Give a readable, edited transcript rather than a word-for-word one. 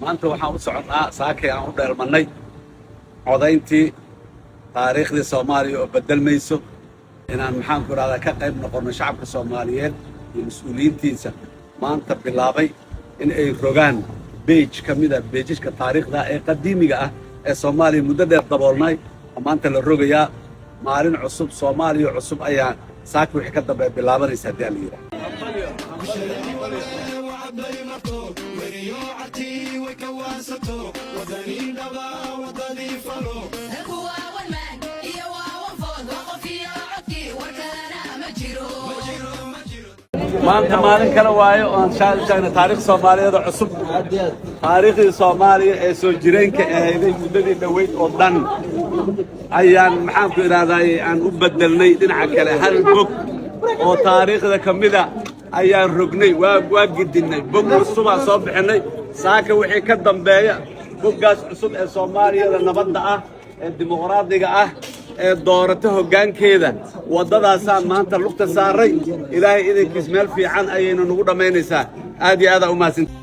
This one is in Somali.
maanta waxaan u soconnaa saakay aan u dheelmannay codayntii taariikhdii Soomaaliya oo bedelmayso inaan maxaan ku raada ka qayb noqono shacabka Soomaaliyeed iyo mas'uuliyiintiisa maanta bilaabay in ay rogaan page kamida pageska taariikhda ee qadiimiga ah ee Soomaaliya muddo dheer daboolnay maanta la rogayaa maalin cusub Soomaaliya cusub ayaa saaka wixii ka dambeeya bilaabanaysa hadii la yiraahdo maanta maalin kale waayo oo aan shaacina taariikh Soomaaliyeed cusub taariikhdii Soomaaliya ee soo jireenka ahayd muddadii dhaweyd oo dhan ayaan maxaan ku iraahday aan u bedelnay dhinaca kale hal bog oo taariikhda kamida ayaan rognay waa gidinay bog cusub aan soo bixinay saaka wixii ka dambeeya boggaas cusub ee Soomaaliyada nabadda ah ee dimuqraadiga ah ee doorata hoggaankeeda wadadaasaan maanta lugta saaray ilaahay idinkiis meel fiican ayaynu nagu dhamaynaysaa aad iyo aad u mahadsantahay